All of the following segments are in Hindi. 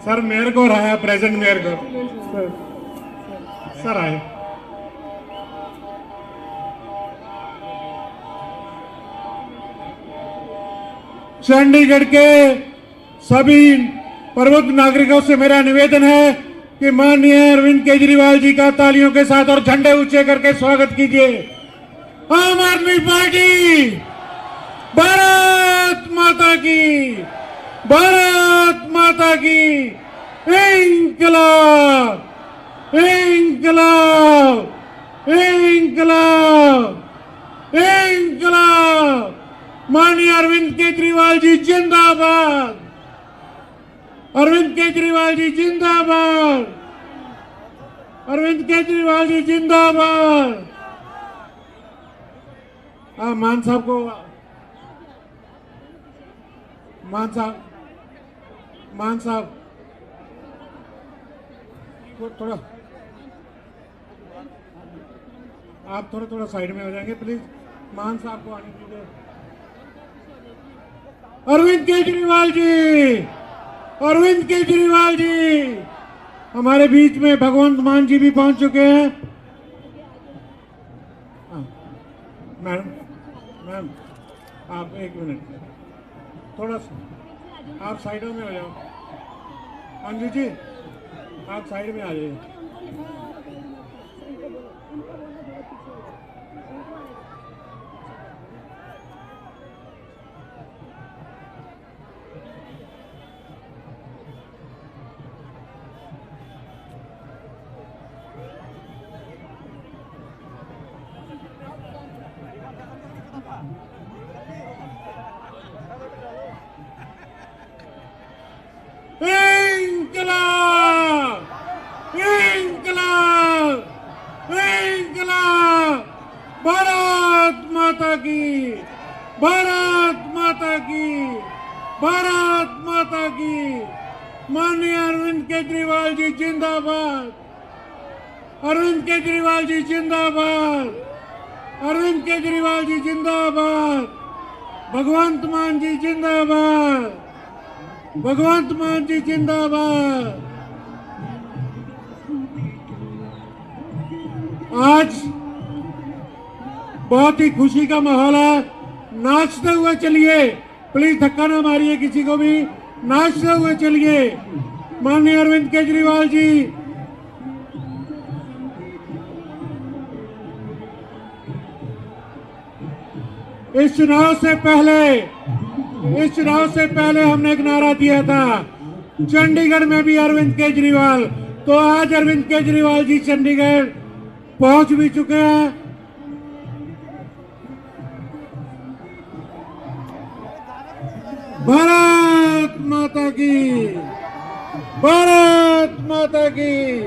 सर मेयर को रहा प्रेजेंट मेयर को सर आए। चंडीगढ़ के सभी प्रबुद्ध नागरिकों से मेरा निवेदन है कि माननीय अरविंद केजरीवाल जी का तालियों के साथ और झंडे ऊंचे करके स्वागत कीजिए। आम आदमी पार्टी भारत माता की, भारत माता की इंकलाब, इंकलाब, इंकलाब, इंकलाब। माननीय अरविंद केजरीवाल जी जिंदाबाद, अरविंद केजरीवाल जी जिंदाबाद, अरविंद केजरीवाल जी जिंदाबाद। मान साहब को, मान साहब, मान साहब थोड़ा, आप थोड़ा थोड़ा साइड में हो जाएंगे प्लीज। मान साहब को आने दीजिए। अरविंद केजरीवाल जी, अरविंद केजरीवाल जी हमारे बीच में भगवंत मान जी भी पहुंच चुके हैं। मैडम, मैम आप एक मिनट थोड़ा सा आप साइडों में हो जाओ। अंजू जी आप साइड में आ जाइए। इंकलाब, इंकलाब, इंकलाब। भारत माता की, भारत माता की, भारत माता की। माननीय अरविंद केजरीवाल जी जिंदाबाद, अरविंद केजरीवाल जी जिंदाबाद, अरविंद केजरीवाल जी जिंदाबाद। भगवंत मान जी जिंदाबाद, भगवंत मान जी जिंदाबाद। आज बहुत ही खुशी का माहौल है। नाचते हुए चलिए, प्लीज धक्का ना मारिए किसी को भी, नाचते हुए चलिए। माननीय अरविंद केजरीवाल जी इस चुनाव से पहले हमने एक नारा दिया था, चंडीगढ़ में भी अरविंद केजरीवाल। तो आज अरविंद केजरीवाल जी चंडीगढ़ पहुंच भी चुके हैं। भारत माता की, भारत माता की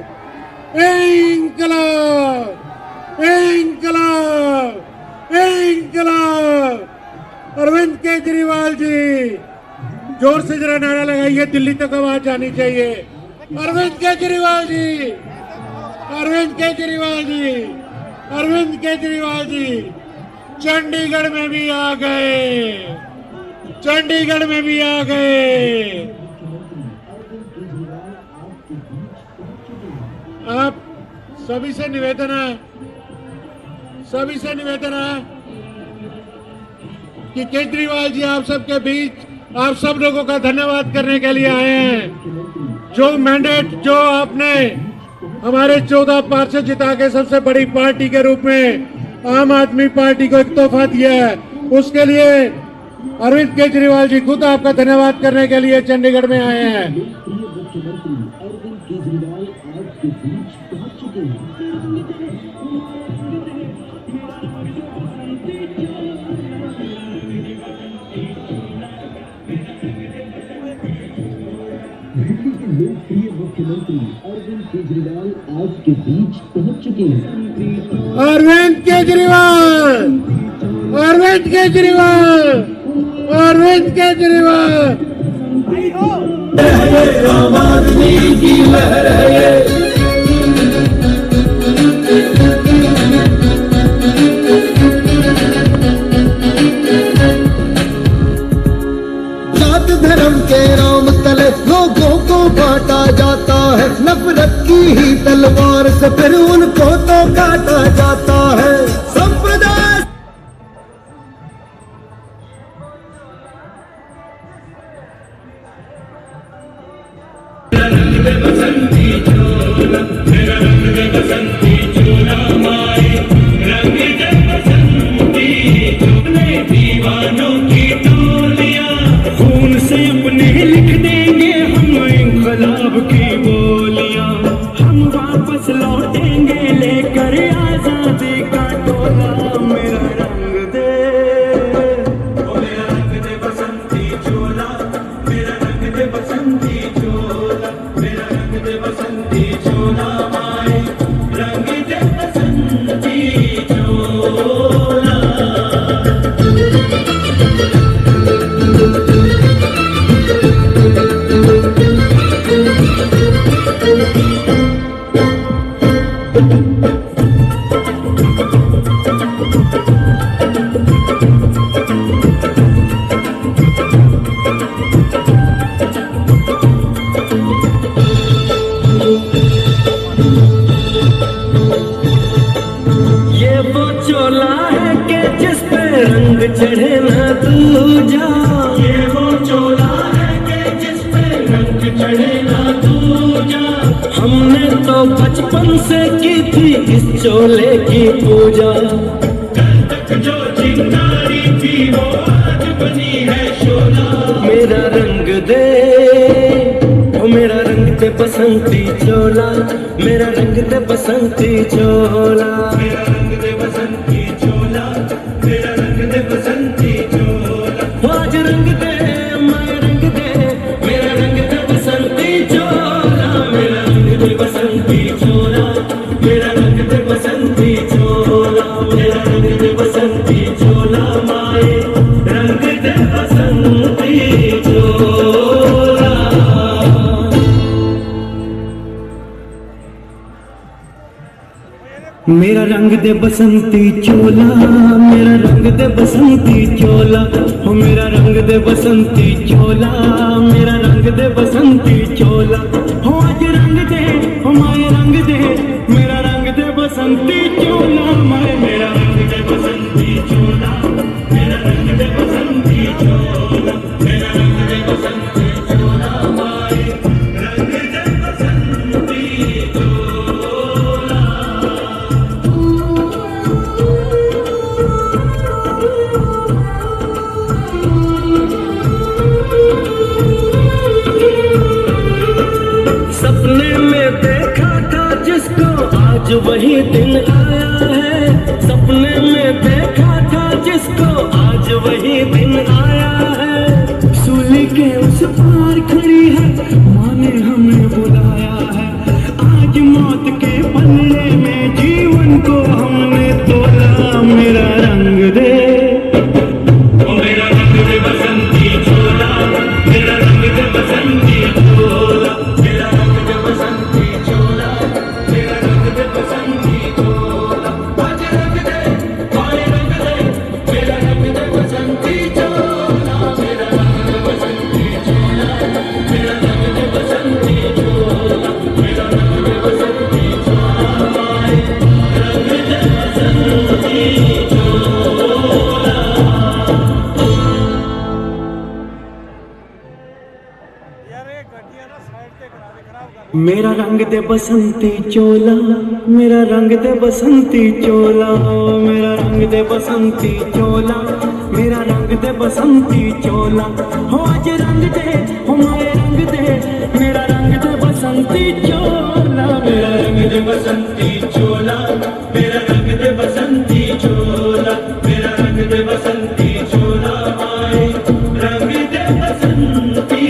इंकलाब, इंकलाब, इंकलाब। अरविंद केजरीवाल जी जोर से जरा नारा लगाइए, दिल्ली तक आवाज जानी चाहिए। अरविंद केजरीवाल जी, अरविंद केजरीवाल जी, अरविंद केजरीवाल जी चंडीगढ़ में भी आ गए, चंडीगढ़ में भी आ गए। आप सभी से निवेदन है, सभी से निवेदन है कि केजरीवाल जी आप सबके बीच आप सब लोगों का धन्यवाद करने के लिए आए हैं। जो मैंडेट जो आपने हमारे 14 पार्षद जिता के सबसे बड़ी पार्टी के रूप में आम आदमी पार्टी को एक तोहफा दिया है, उसके लिए अरविंद केजरीवाल जी खुद आपका धन्यवाद करने के लिए चंडीगढ़ में आए हैं। अरविंद केजरीवाल आज के बीच पहुंच चुके हैं। दिल्ली के लोकप्रिय मुख्यमंत्री अरविंद केजरीवाल आज के बीच पहुंच चुके हैं। अरविंद केजरीवाल, अरविंद केजरीवाल, अरविंद केजरीवाल। आम आदमी की लहर है ये। जात धर्म के नाम तले लोगों को बांटा जाता है, नफरत की ही तलवार से फिर उनको तो काटा जाता है। संप्रदाय बसंती चोला, मेरा रंग दे बसंती चोला माए, रंग दे बसंती चोले दीवानों की टोलियां, खून से अपने लिख देंगे हम इंकलाब की बोलियां, हम वापस लौटेंगे लेकर आजादी का टोला। मेरा रंग दे, ओ मेरा रंग दे बसंती चोला, मेरा रंग दे बसंती चोला, मेरा रंग दे बसंती चोला माए, रंग दे बसंती चोला। ये वो चोला है कि जिस पे रंग चढ़े ना दूजा, ये वो चोला है कि जिस पे रंग चढ़े ना दूजा, हमने तो बचपन से की थी इस चोले की पूजा, कल तक जो चिंगारी थी वो आज बनी है शोला। मेरा रंग दे, ओ मेरा रंग दे बसंती चोला, मेरा रंग दे बसंती चोला, मेरा रंग दे बसंती चोला, मेरा रंग दे बसंती चोला। आज रंग दे, मैं रंग दे, मेरा रंग दे बसंती चोला, मेरा रंग दे बसंती चोला, मेरा रंग दे बसंती चोला, मेरा रंग दे बसंती चोला माए, रंग दे बसंती चोला। मेरा रंग दे बसंती चोला, मेरा रंग दे बसंती चोला, हो मेरा रंग दे बसंती चोला, मेरा रंग दे बसंती चोला। हो आज रंग दे, हो माए रंग दे, मेरा रंग दे बसंती चोला माए, मेरा रंग दे बसंती चोला, मेरा रंग दे बसंती चोला, मेरा रंग दे बसंती चोला माए, रंग दे बसंती चोला। सपने में देखा था जिसको आज वही दिन आया है, सपने में देखा था जिसको आज वही दिन आया है, सूली के उस पार खड़ी है माँ ने हमें बुलाया है, आज मौत के पल्ले में जीवन को हमने तोला। मेरा रंग दे, ओ मेरा रंग दे बसंती चोला, मेरा रंग दे बसंती चोला, मेरा रंग दे बसंती चोला, मेरा रंग दे बसंती चोला। आज रंग दे, माए रंग दे, मेरा रंग दे बसंती चोला, मेरा रंग दे बसंती चोला, मेरा रंग दे बसंती चोला, मेरा रंग दे बसंती चोला माए, रंग दे बसंती चोला। मेरा रंग दे बसंती चोला, मेरा रंग दे बसंती चोला, मेरा रंग दे बसंती चोला, मेरा रंग दे बसंती चोला। हो आज रंग दे, हो माए रंग दे, मेरा रंग दे बसंती चोला, मेरा रंग दे बसंती चोला, मेरा रंग दे बसंती चोला, मेरा रंग दे बसंती चोला माए, रंग दे बसंती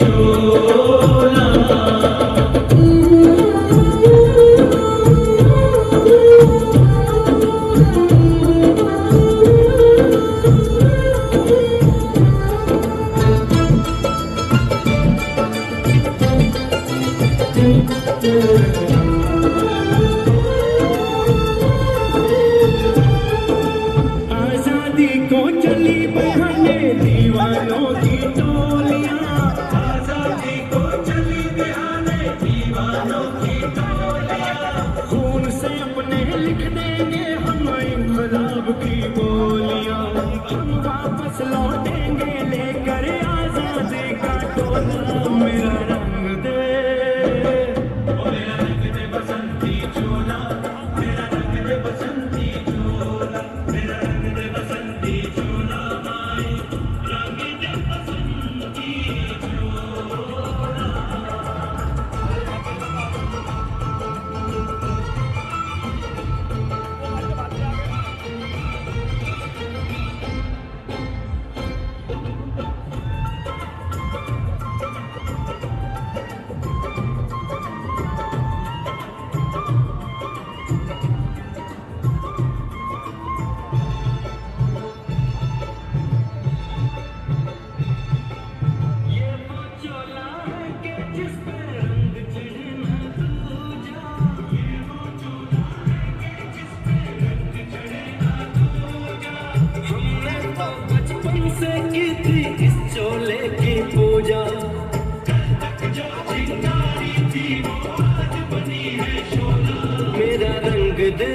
चोला। आजादी को चली बहाने दीवानों की टोलियां, मेरा रंग दे, ओ मेरा रंग दे बसंती चोला, मेरा रंग दे बसंती चोला, मेरा रंग दे बसंती चोला, माए रंग दे बसंती से की थी इस चोले की पूजा, जो चिंगारी थी वो आज बनी है शोला, मेरा रंग दे,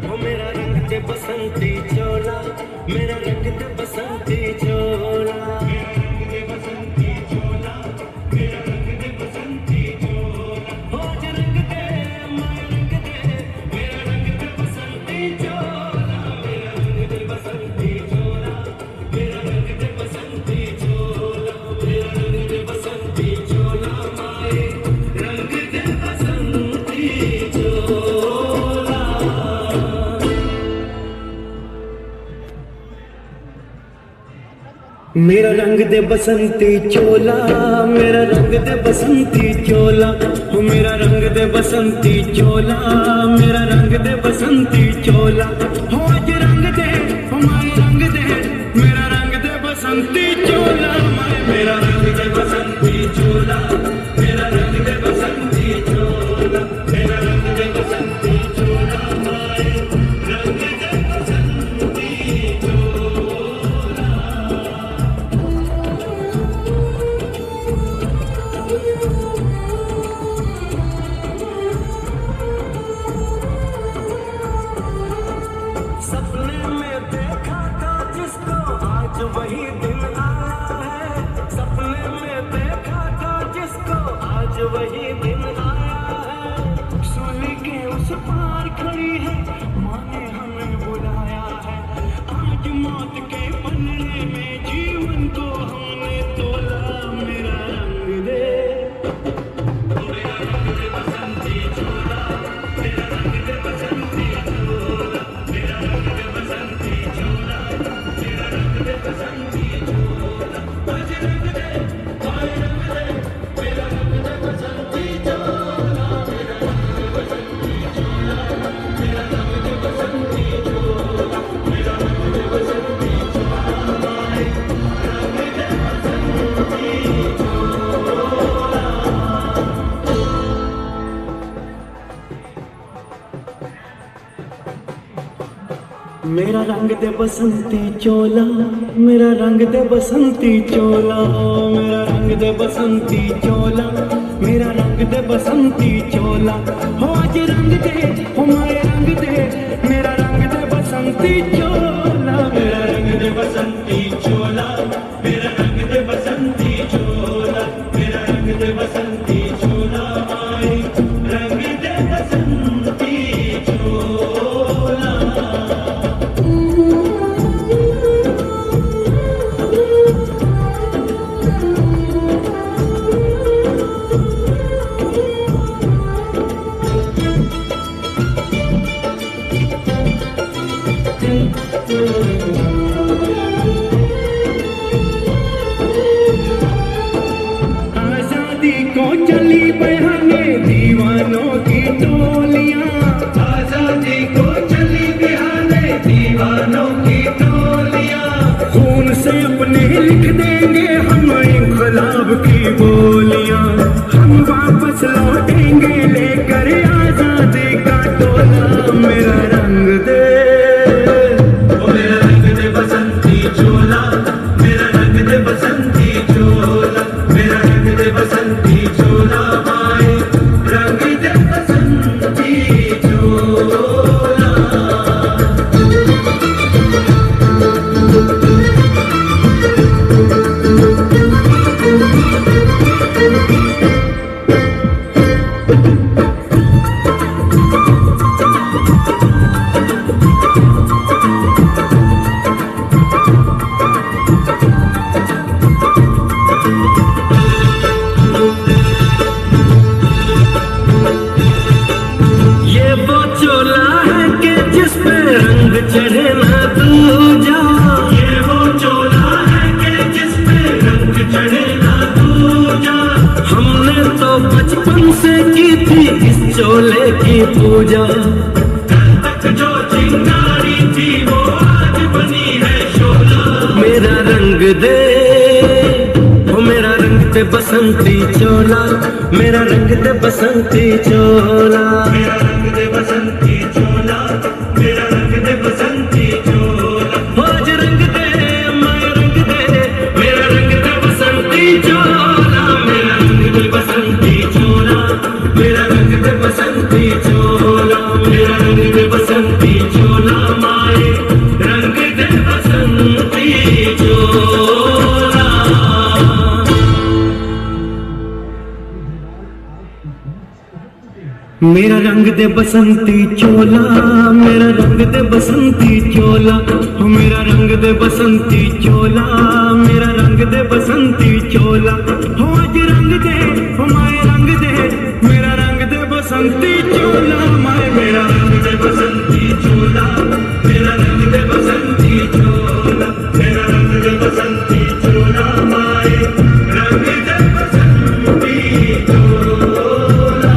ओ मेरा रंग दे बसंती चोला, मेरा रंग दे बसंती चोला, मेरा रंग दे बसंती चोला, मेरा रंग दे बसंती चोला, आज रंग दे, माय रंग दे, मेरा रंग दे बसंती चोला, मेरा रंग दे बसंती चोला, मेरा रंग दे बसंती चोला, मेरा रंग दे बसंती चोला, माए रंग दे बसंती चोला। मेरा रंग दे बसंती चोला, मेरा रंग दे बसंती चोला, ओ मेरा रंग दे बसंती चोला, मेरा रंग दे बसंती चोला, हो आज रंग दे, हो माए रंग दे, मेरा रंग दे बसंती चोला, माए मेरा रंग दे बसंती चोला, मेरा रंग दे बसंती चोला, मेरा रंग दे बसंती चोला, माए रंग दे बसंती चोला। सपने में देखा था जिसको आज वही दिन आया है, सपने में देखा था जिसको आज वही दिन आया है, सूली के उस पार खड़ी है माँ ने हमें बुलाया है, आज मौत के पन्ने में जीवन को हमने तोला, मेरा रंग दे, मेरा रंग दे बसंती चोला, मेरा रंग दे बसंती चोला, मेरा रंग दे बसंती चोला, मेरा रंग दे बसंती चोला, आज रंग दे, आए रंग दे, मेरा रंग दे बसंती चोला, मेरा रंग दे बसंती चोला, मेरा रंग दे बसंती चोला, मेरा रंग दे बसंती चोला, माए रंग दे बसंती चोला। मेरा रंग दे बसंती चोला, मेरा रंग दे बसंती चोला, मेरा रंग दे बसंती चोला, मेरा रंग दे बसंती चोला, हो आज रंग दे, हो माए रंग दे, मेरा रंग दे बसंती चोला, मेरा रंग दे बसंती चोला, मेरा रंग दे बसंती चोला, मेरा रंग दे बसंती चोला, माए रंग दे बसंती चोला। आजादी को चली बहाने दीवानों की टोलियां, आजादी को चली बहाने दीवानों की टोलियां, खून से अपने लिख देंगे हम इंकलाब की बोलियां, हम वापस लौटेंगे लेकर आजादी का टोला, मेरा रंग दे, ओ मेरा रंग दे बसंती चोला, मेरा रंग दे बसंती चोला, मेरा रंग दे बसंती चोला, माए रंग दे चढ़े ना दूजा। हमने तो बचपन से की थी इस चोले की पूजा। कल तक जो चिंगारी थी वो आज बनी है शोला। मेरा रंग दे, वो मेरा रंग दे बसंती चोला। मेरा रंग दे बसंती चोला। मेरा रंग दे बसंती चोला। मेरा रंग दे बसंती चोला। आज रंग दे, मैं रंग दे, मेरा रंग दे बसंती चोला। मेरा रंग दे बसंती चोला। मेरा रंग दे बसंती चोला। मेरा रंग दे बसंती चोला। माए रंग दे बसंती चोला। मेरा रंग दे बसंती चोला। मेरा रंग दे बसंती चोला। मेरा रंग दे बसंती चोला। मेरा रंग दे बसंती चोला। हो आज रंग दे, हो माए रंग दे, मेरा रंग दे बसंती चोला। माए मेरा रंग दे बसंती चोला। मेरा रंग दे बसंती चोला। मेरा रंग दे बसंती चोला। माए रंग दे बसंती चोला।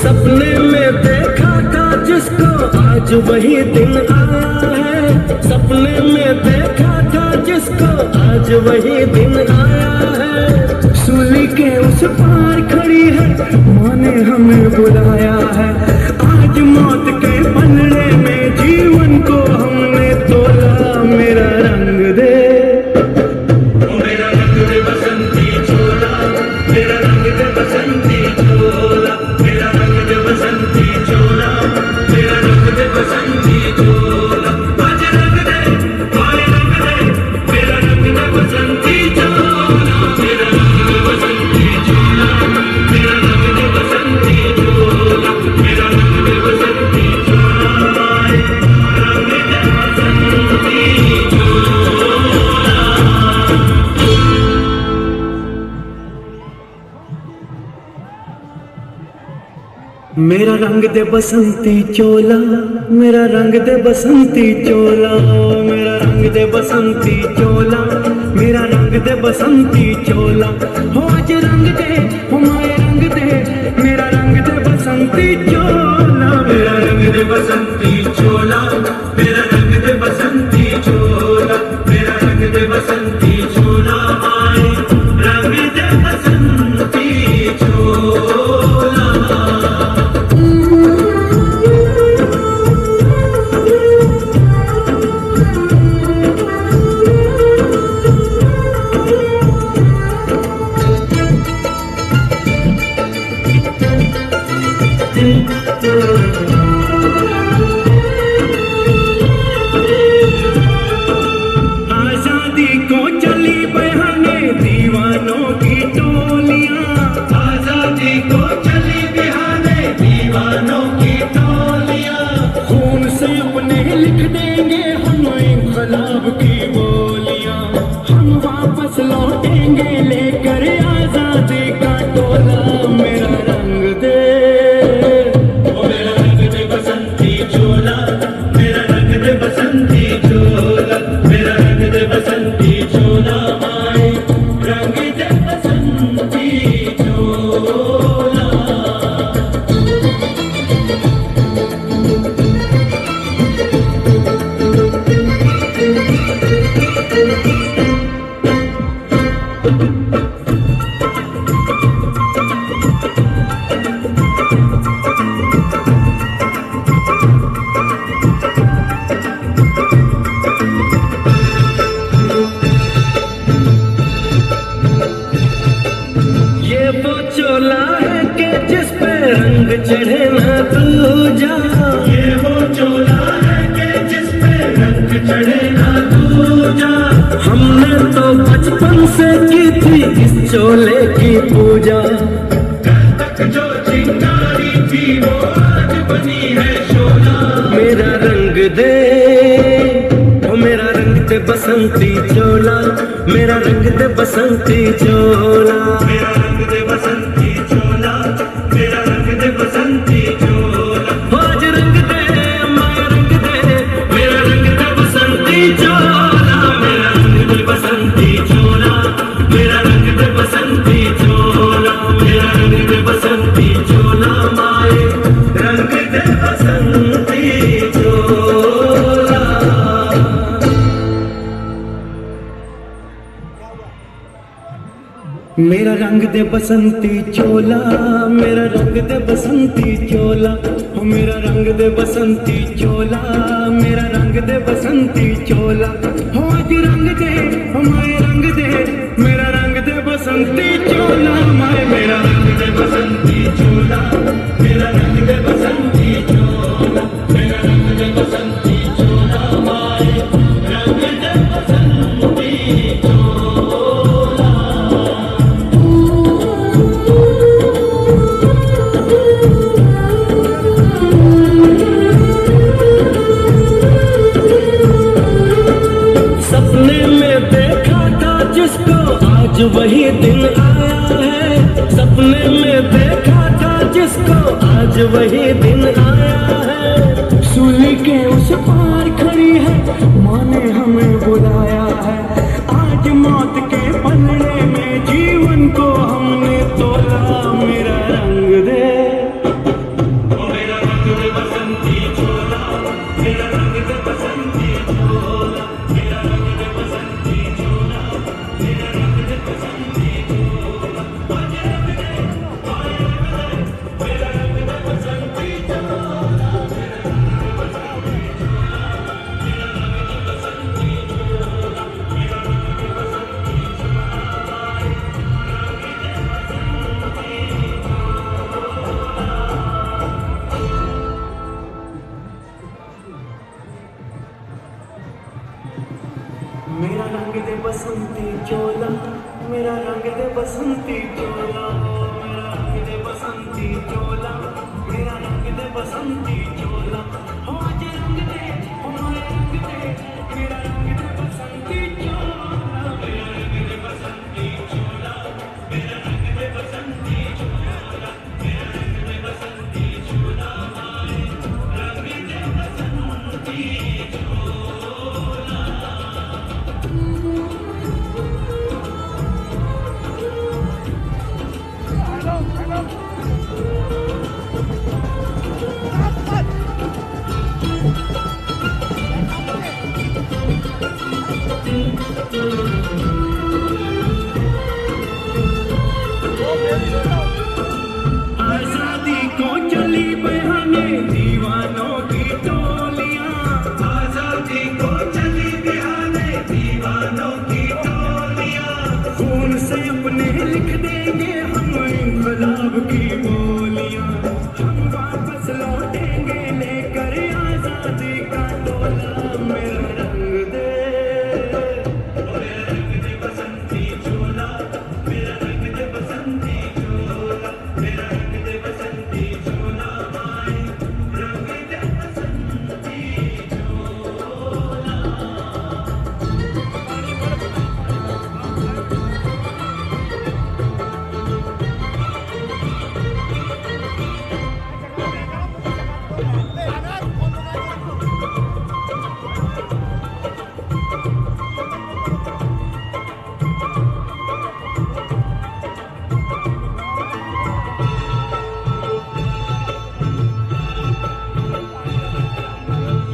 सपने में देखा था जिसको आज वही दिन आया है। सपने में देखा था जिसको आज वही दिन आया है। सूली के उस पार खड़ी है, माँ ने हमें बुलाया है। आज मौत के पलड़े में जीवन को हमने तोला। मेरा रंग दे, मेरा रंग दे बसंती चोला। मेरा रंग दे बसंती चोला। मेरा रंग दे बसंती चोला। मेरा रंग दे बसंती चोला। आज रंग दे, माए रंग दे, मेरा रंग दे बसंती चोला। मेरा रंग दे बसंती चोला। मेरा रंग दे बसंती चोला। मेरा रंग दे बसंती चोला। माए रंग दे बसंती चोला। मेरा रंग दे बसंती चोला। मेरा रंग दे बसंती चोला। मेरा रंग दे बसंती चोला। मेरा रंग दे बसंती चोला। हो आज रंग दे, हो माए रंग दे, मेरा रंग दे बसंती चोला। मेरा रंग दे बसंती चोला। मेरा रंग दे बसंती चोला। मेरा रंग दे बसंती चोला। माए रंग दे बसंती चोला। आजादी को चली बहाने दीवानों की टोलियां। आजादी को चली बहाने दीवानों की टोलियां। खून से अपने लिख देंगे हम इंकलाब की बोलियां। हम वापस लौटेंगे लेकर आजादी का टोला। मेरा रंग दे, मेरा रंग दे बसंती चोला। मेरा रंग दे बसंती चोला। मेरा रंग दे बसंती चोला। माए रंग दे बसंती चोला। ये वो चोला है कि जिस पे रंग चढ़े ना दूजा। ये वो चोला है कि जिस पे रंग चढ़े ना दूजा। हमने तो बचपन से की थी इस चोले की पूजा। कल तक जो चिंगारी थी वो आज बनी है शोला। मेरा रंग दे, वो मेरा रंग दे बसंती चोला। मेरा रंग दे बसंती चोला। मेरा रंग दे बसंती चोला। रंग दे बसंती चोला, मेरा रंग दे बसंती चोला, हो मेरा रंग दे बसंती चोला, मेरा रंग दे बसंती चोला, हो आज रंग दे, हो माए रंग दे, मेरा रंग दे बसंती चोला, माए मेरा रंग दे बसंती चोला, मेरा रंग दे बसंती चोला, मेरा रंग दे बसंती चोला, माए रंग दे बसंती चोला। सपने में देखा था जिसको आज वही दिन आया है, सपने में देखा था जिसको आज वही दिन आया है, सूली के उस पार खड़ी है माँ ने हमें बुलाया है, आज मौत के पलड़े में जीवन को हमने तोला, मेरा रंग दे, मेरा रंग दे बसंती चोला, मेरा रंग दे बसंती चोला, मेरा रंग दे बसंती चोला, मेरा रंग दे बसंती चोला, मेरा रंग दे बसंती चोला, मेरा रंग दे बसंती चोला, मेरा रंग दे बसंती चोला, मेरा रंग दे बसंती चोला, मेरा रंग दे बसंती चोला, हो आज रंग दे, हो माए रंग दे, मेरा रंग दे बसंती चोला, मेरा रंग दे बसंती चोला, मेरा रंग दे बसंती चोला, मेरा रंग दे बसंती चोला, माए रंग दे बसंती चोला। आजादी को चली बहाने दीवानों की टोलियां, आजादी को चली बहाने दीवानों की टोलियां, खून से अपने लिख देंगे हम इनकलाब की बोलियां, हम वापस लौटेंगे लेकर आजादी का टोला, मेरा रंग दे, मेरा रंग दे बसंती चोला, मेरा रंग दे बसंती चोला, मेरा रंग दे बसंती चोला, माए रंग दे बसंती चोला।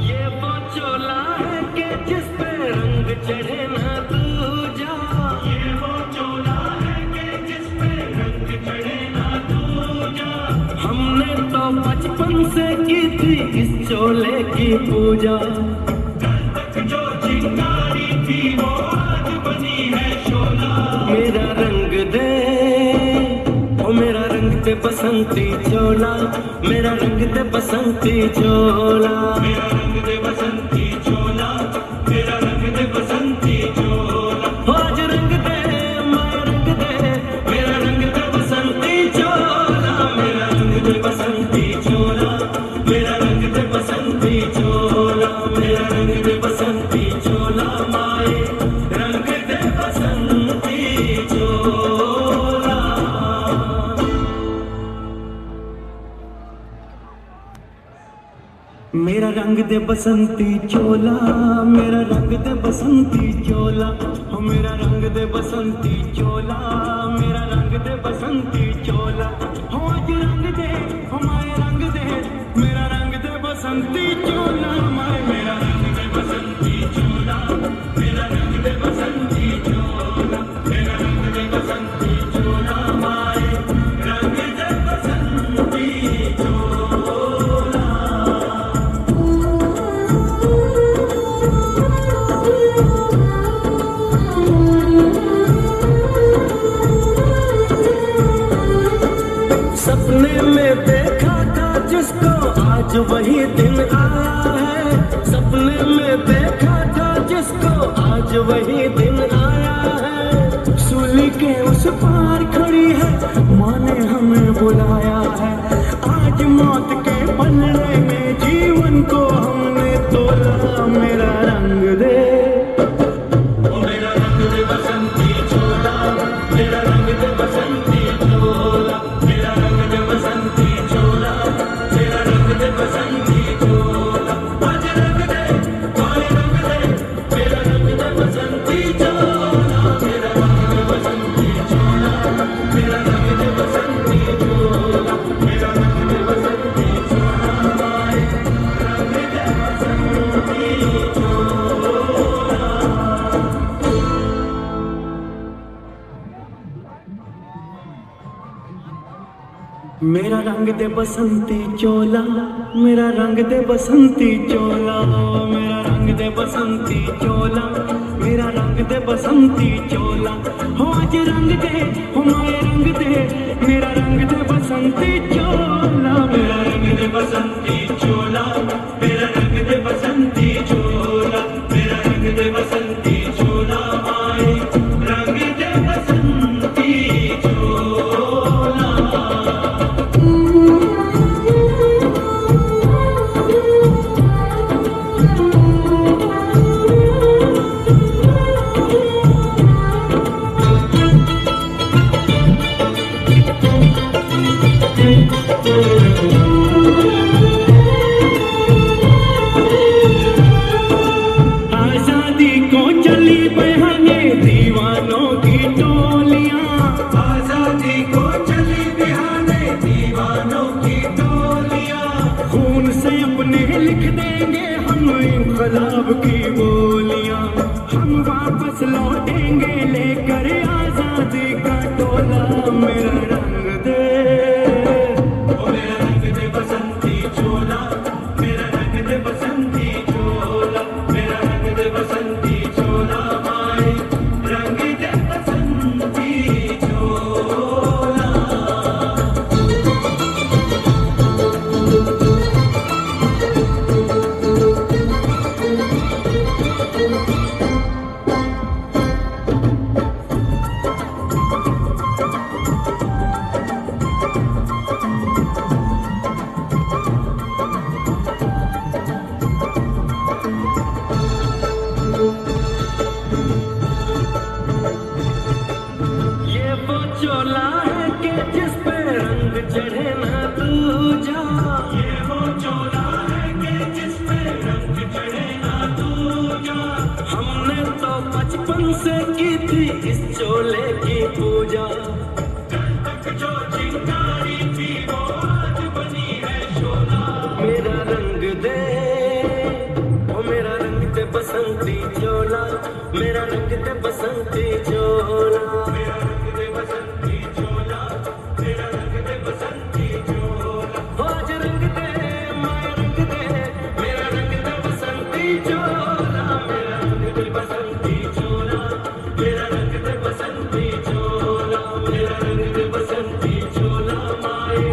ये वो चोला है कि जिस पे रंग चढ़े ना दूजा, ये वो चोला है कि जिस पे रंग चढ़े ना दूजा, हमने तो बचपन से की थी इस चोले की पूजा, कल तक जो चिंगारी थी वो आज बनी है शोला, मेरा रंग दे, ओ मेरा रंग दे बसंती चोला, मेरा रंग दे बसंती चोला, मेरा रंग दे बसंती चोला, मेरा रंग दे बसंती चोला, आज रंग दे, माए रंग दे, मेरा रंग दे बसंती चोला, मेरा रंग दे बसंती चोला, मेरा रंग दे बसंती चोला, मेरा रंग दे बसंती चोला, माए रंग दे बसंती चोला। मेरा रंग दे बसंती चोला, मेरा रंग दे बसंती चोला, हो मेरा रंग दे बसंती चोला, मेरा रंग दे बसंती चोला, हो आज रंग दे, हो माए रंग दे, मेरा रंग दे बसंती चोला, माए मेरा रंग दे बसंती चोला, मेरा रंग दे बसंती चोला, मेरा रंग दे बसंती चोला। सपने में देखा था जिसको आज वही दिन आया है। सपने में देखा था जिसको आज वही दिन आया है। सूली के उस पार खड़ी है, माँ ने हमें बुलाया है। आज मौत के पलड़े में जीवन को हमने तोला। मेरा रंग दे, ओ मेरा रंग दे बसंती चोला, मेरा रंग दे बसंती चोला, मेरा रंग दे बसंती चोला, मेरा रंग दे बसंती चोला। आज रंग दे, कोई रंग दे, मेरा रंग दे बसंती चोला, मेरा रंग दे बसंती चोला, मेरा रंग दे बसंती चोला, मेरा रंग दे बसंती चोला, माए रंग दे बसंती चोला। मेरा रंग दे बसंती चोला, मेरा रंग दे बसंती चोला, मेरा रंग दे बसंती चोला, मेरा रंग दे बसंती चोला। हो आज रंग दे, हो माए रंग दे, मेरा रंग दे बसंती चोला, मेरा रंग दे बसंती चोला, मेरा रंग दे बसंती चोला, मेरा रंग दे बसंती चोला, माए रंग दे बसंती चोला। आजादी को चली बहाने दीवानों की टोलियां, आजादी को चली बहाने दीवानों की टोलियां। खून से अपने लिख देंगे हम इनकलाब की बोलियां। हम वापस लौटेंगे लेकर आजादी का टोला। मेरा रंग दे, ओ मेरा रंग दे बसंती चोला, मेरा रंग दे बसंती चोला, मेरा रंग दे बसंती चोला, माए रंग दे बसंती चोला। ये वो चोला है कि जिस पे रंग चढ़े ना दूजा। ये वो चोला है कि जिस पे रंग चढ़े ना दूजा। हमने तो बचपन से की थी इस चोले की पूजा। कल तक जो चिंगारी थी वो आज बनी है शोला। मेरा रंग दे, ओ मेरा रंग दे बसंती चोला, मेरा रंग दे बसंती चोला, मेरा रंग दे बसंती चोला, मेरा रंग दे बसंती चोला। आज रंग दे, माए रंग दे, मेरा रंग दे बसंती चोला, मेरा रंग दे बसंती चोला, मेरा रंग दे बसंती चोला, मेरा रंग दे बसंती चोला, माए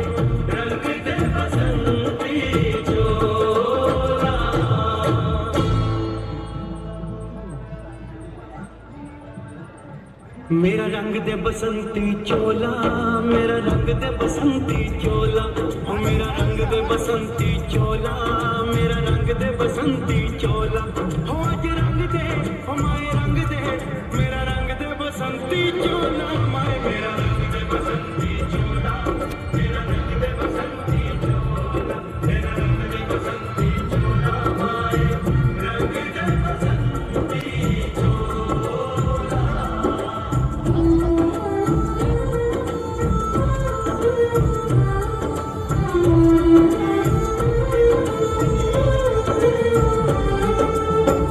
रंग दे बसंती चोला। मेरा रंग दे बसंती चोला, मेरा रंग दे बसंती चोला, ओ मेरा रंग दे बसंती चोला, मेरा रंग दे बसंती चोला। हो आज रंग दे, ओ माए रंग दे, मेरा रंग दे बसंती चोला, माए मेरा रंग दे बसंती चोला, मेरा रंग दे बसंती चोला, मेरा रंग दे बसंती चोला, माए रंग दे बसंती चोला।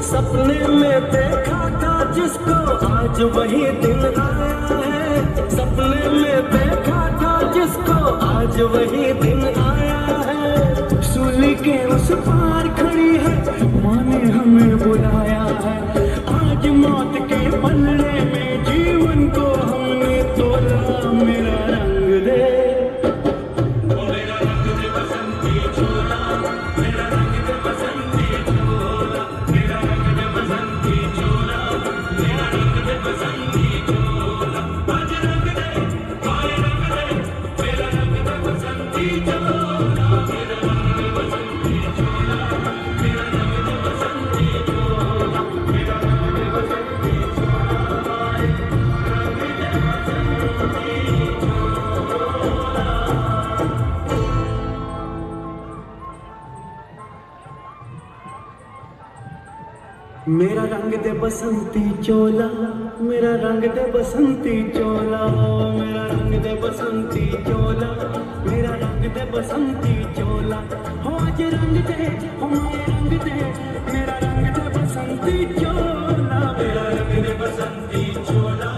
सपने में देखा था जिसको आज वही दिन आया है। सपने में देखा था जिसको आज वही दिन आया है। सूली के उस पार खड़ी है, माँ ने हमें बुलाया है। आज मौत के पलड़े में जीवन को हमने तोला। मेरा रंग दे, मेरा रंग दे बसंती चोला, मेरा रंग दे बसंती चोला, मेरा रंग दे बसंती चोला, मेरा रंग दे बसंती चोला। हो आज रंग दे, हो माए रंग दे, मेरा रंग दे बसंती चोला, मेरा रंग दे बसंती चोला,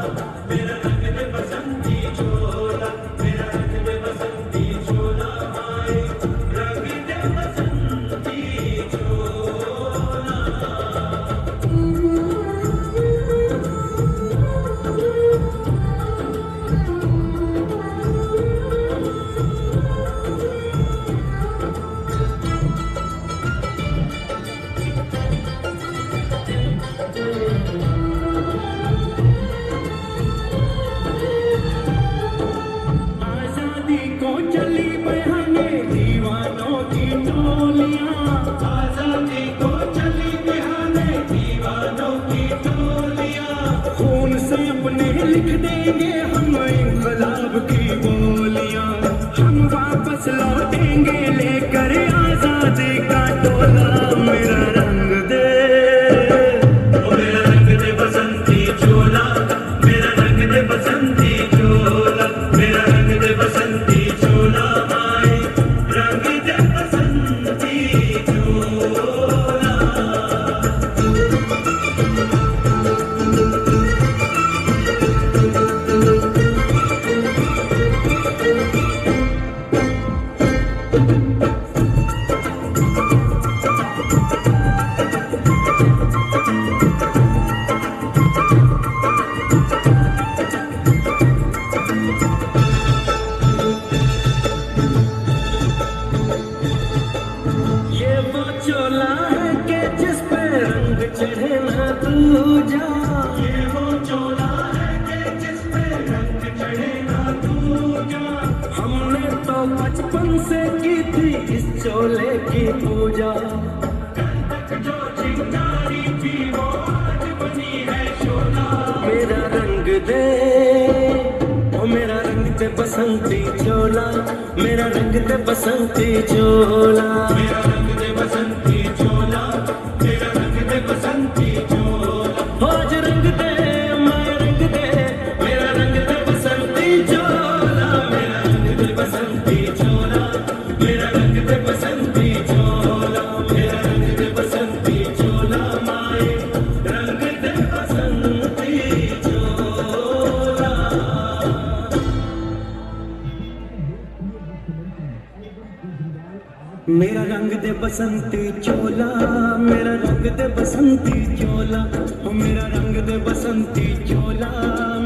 मेरा रंग दे बसंती चोला, मेरा रंग दे बसंती चोला, माए रंग दे बसंती चोला। आजादी को चली बहाने दीवानों की टोलियां, आजादी को चली बहाने दीवानों की टोलियां। खून से अपने लिख देंगे हम इंकलाब की बोलियां, हम वापस लौटेंगे लेकर आजादी का टोला। मेरा रंग दे, ओ मेरा रंग दे बसंती चोला, मेरा रंग दे बसंती चोला, मेरा रंग दे बसंती चोला, माए रंग दे बसंती चोला। ये वो चोला है कि जिस पे रंग चढ़े ना तू जा, ये वो चोला है कि जिस पे रंग चढ़े ना तू जा। हमने तो बचपन से की थी इस चोले की पूजा, जो चिंगारी थी वो आज बनी है चोला। मेरा रंग दे, ओ मेरा रंग दे बसंती चोला, मेरा रंग दे बसंती चोला, मेरा रंग दे बसंती चोला, मेरा रंग दे बसंती चोला। हो आज रंग दे, मैं रंग दे, मेरा रंग दे बसंती चोला, मेरा रंग दे बसंती चोला, मेरा रंग दे बसंती चोला, मेरा रंग दे बसंती चोला, माए रंग दे बसंती चोला। मेरा रंग दे बसंती चोला, मेरा रंग दे बसंती चोला, ओ मेरा रंग दे बसंती चोला,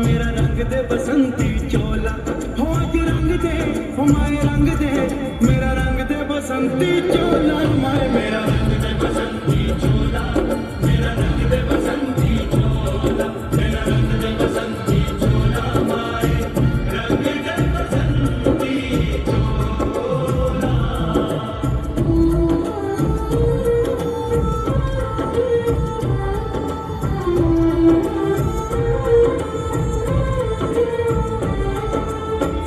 मेरा रंग दे बसंती चोला। हो आज रंग दे, हो माए रंग दे, मेरा रंग दे बसंती चोला, माए मेरा रंग दे बसंती चोला, मेरा रंग दे बसंती चोला, मेरा रंग दे बसंती चोला, माए रंग दे बसंती चोला।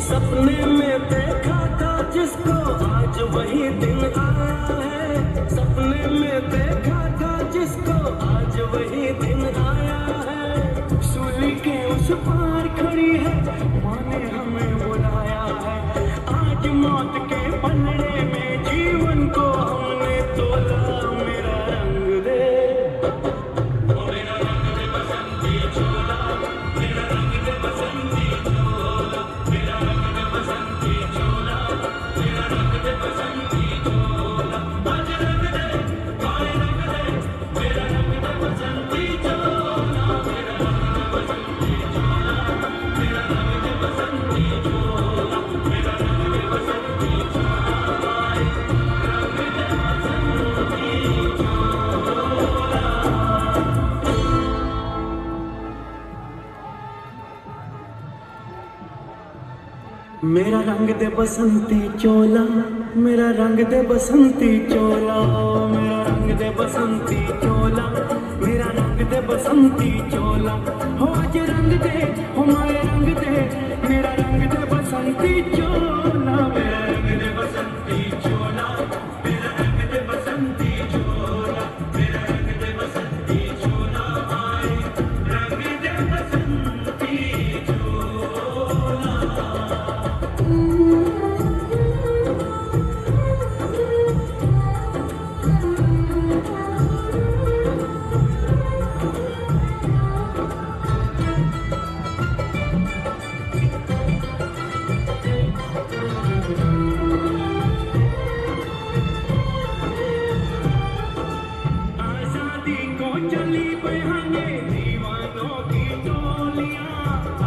सपने में देखा था जिसको आज वही दिन आया है, सपने में देखा था जिसको आज वही दिन आया है। सूली के उस पार खड़ी है, माँ ने हमें बुलाया है। आज मौत के पलड़े में जीवन को हमने तोला। मेरा रंग दे, ओ मेरा रंग दे बसंती चोला, मेरा रंग दे बसंती चोला, मेरा रंग दे बसंती चोला, मेरा रंग दे बसंती चोला। आज रंग दे, आए रंग दे, मेरा रंग दे बसंती चोला, मेरा रंग दे बसंती चोला, मेरा रंग दे बसंती चोला, मेरा रंग दे बसंती चोला, मेरा रंग दे बसंती चोला, मेरा रंग दे बसंती चोला। हो आज रंग दे, हो माए रंग दे, मेरा रंग दे बसंती चोला, मेरा रंग दे बसंती चोला, मेरा रंग दे बसंती चोला, मेरा रंग दे बसंती चोला, माए रंग दे बसंती चोला। आजादी को चली बहाने दीवानों की टोलियां,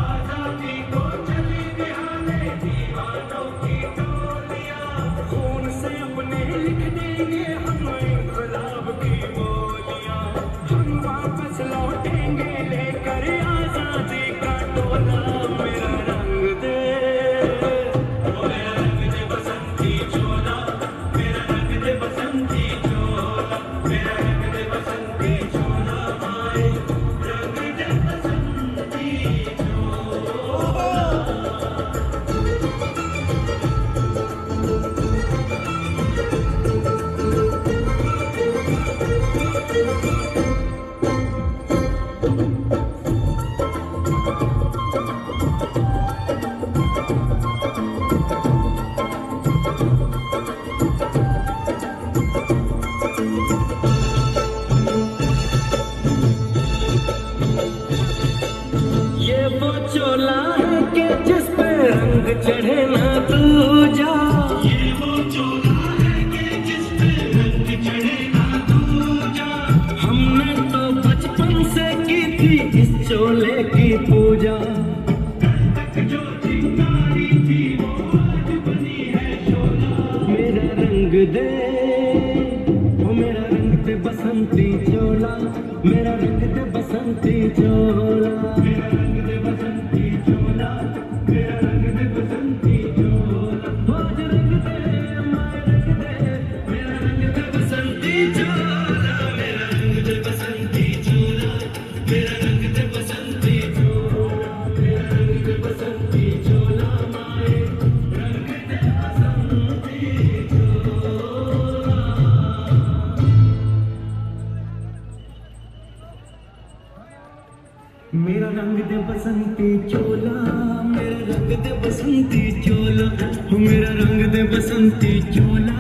आजादी को चली बहाने दीवानों की टोलियां। खून से अपने लिख देंगे हम इनकलाब की बोलियां, हम वापस लौटेंगे लेकर आजादी का टोला। मेरा रंग दे, मेरा रंग दे बसंती चोला, मेरा रंग दे बसंती चोला, मेरा रंग दे बसंती चोला, माए रंग दे बसंती चोला। ये वो चोला है कि जिस पे रंग चढ़े ना दूजा, ये वो चोला है कि जिस पे रंग चढ़े ना दूजा। हमने तो बचपन से की थी इस चोले की पूजा, जो चिंगारी थी वो आज बनी है चोला। मेरा रंग दे, ओ मेरा रंग दे बसंती चोला, मेरा रंग दे बसंती चोला, मेरा रंग दे बसंती चोला, मेरा रंग दे बसंती चोला। आज रंग दे, माए रंग दे, मेरा रंग दे बसंती चोला, मेरा रंग दे बसंती चोला, मेरा रंग दे बसंती चोला, मेरा रंग दे बसंती चोला, माए रंग दे बसंती चोला। मेरा रंग दे बसंती चोला, मेरा रंग दे बसंती चोला, हो मेरा रंग दे बसंती चोला,